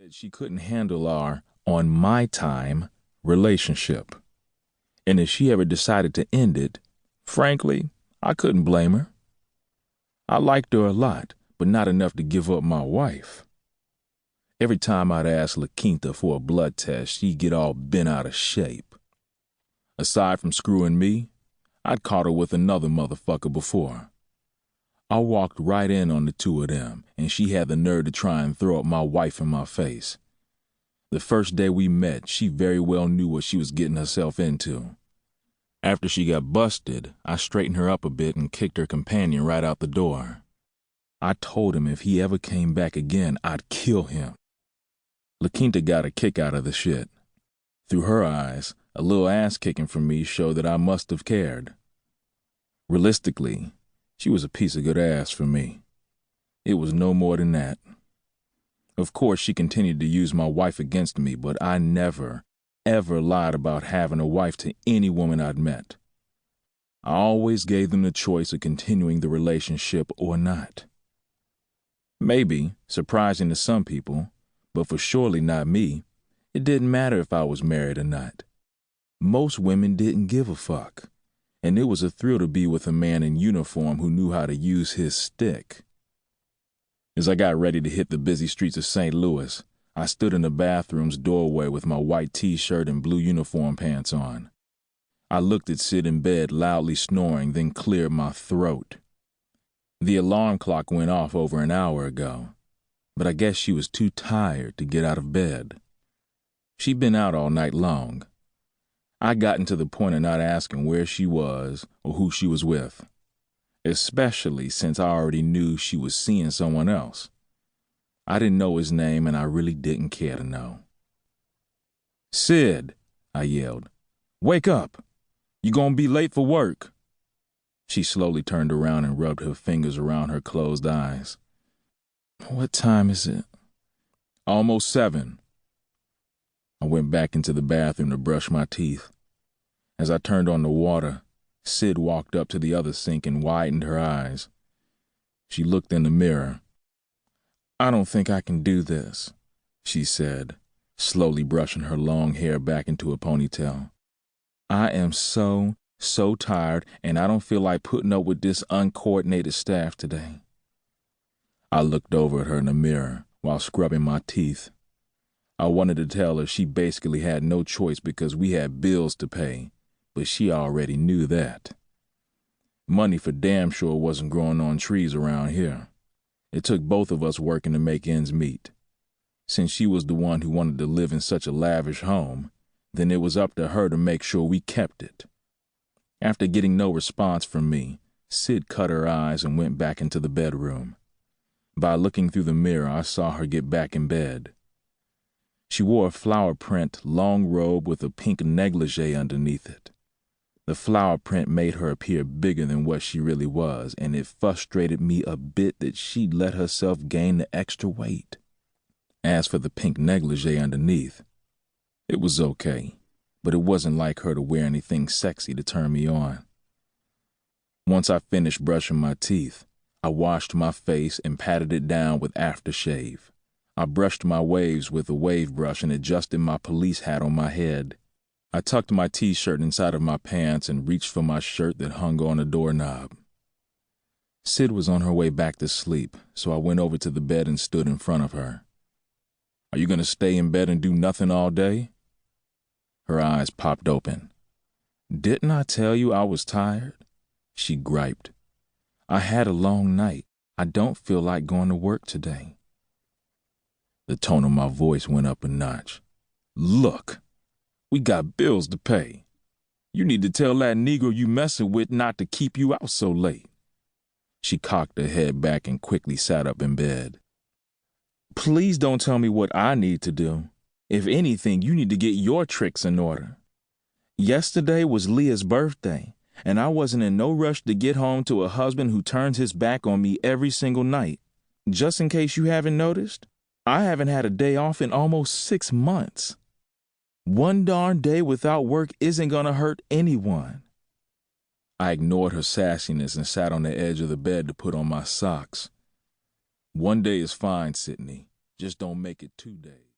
said she couldn't handle our on my time relationship. And if she ever decided to end it, frankly, I couldn't blame her. I liked her a lot, but not enough to give up my wife. Every time I'd ask La Quinta for a blood test, she'd get all bent out of shape. Aside from screwing me, I'd caught her with another motherfucker before. I walked right in on the two of them, and she had the nerve to try and throw up my wife in my face. The first day we met, she very well knew what she was getting herself into. After she got busted, I straightened her up a bit and kicked her companion right out the door. I told him if he ever came back again, I'd kill him. La Quinta got a kick out of the shit. Through her eyes, a little ass-kicking from me showed that I must have cared. Realistically, she was a piece of good ass for me. It was no more than that. Of course, she continued to use my wife against me, but I never, ever lied about having a wife to any woman I'd met. I always gave them the choice of continuing the relationship or not. Maybe, surprising to some people, but for surely not me, it didn't matter if I was married or not. Most women didn't give a fuck, and it was a thrill to be with a man in uniform who knew how to use his stick. As I got ready to hit the busy streets of St. Louis, I stood in the bathroom's doorway with my white t-shirt and blue uniform pants on. I looked at Cyd in bed, loudly snoring, then cleared my throat. The alarm clock went off over an hour ago, but I guess she was too tired to get out of bed. She'd been out all night long. I'd gotten to the point of not asking where she was or who she was with, especially since I already knew she was seeing someone else. I didn't know his name, and I really didn't care to know. "Cyd," I yelled, "wake up. You gonna be late for work." She slowly turned around and rubbed her fingers around her closed eyes. "What time is it?" "Almost 7. I went back into the bathroom to brush my teeth. As I turned on the water, Cyd walked up to the other sink and widened her eyes. She looked in the mirror. "I don't think I can do this," she said, slowly brushing her long hair back into a ponytail. "I am so tired, and I don't feel like putting up with this uncoordinated staff today." I looked over at her in the mirror while scrubbing my teeth. I wanted to tell her she basically had no choice because we had bills to pay, but she already knew that. Money for damn sure wasn't growing on trees around here. It took both of us working to make ends meet. Since she was the one who wanted to live in such a lavish home, then it was up to her to make sure we kept it. After getting no response from me, Cyd cut her eyes and went back into the bedroom. By looking through the mirror, I saw her get back in bed. She wore a flower print long robe with a pink negligee underneath it. The flower print made her appear bigger than what she really was, and it frustrated me a bit that she'd let herself gain the extra weight. As for the pink negligee underneath, it was okay, but it wasn't like her to wear anything sexy to turn me on. Once I finished brushing my teeth, I washed my face and patted it down with aftershave. I brushed my waves with a wave brush and adjusted my police hat on my head. I tucked my t-shirt inside of my pants and reached for my shirt that hung on a doorknob. Cyd was on her way back to sleep, so I went over to the bed and stood in front of her. "Are you going to stay in bed and do nothing all day?" Her eyes popped open. "Didn't I tell you I was tired?" she griped. "I had a long night. I don't feel like going to work today." The tone of my voice went up a notch. "Look, we got bills to pay. You need to tell that Negro you messing with not to keep you out so late." She cocked her head back and quickly sat up in bed. "Please don't tell me what I need to do. If anything, you need to get your tricks in order. Yesterday was Leah's birthday, and I wasn't in no rush to get home to a husband who turns his back on me every single night. Just in case you haven't noticed, I haven't had a day off in almost 6 months. One darn day without work isn't gonna hurt anyone." I ignored her sassiness and sat on the edge of the bed to put on my socks. "One day is fine, Cydney. Just don't make it 2 days."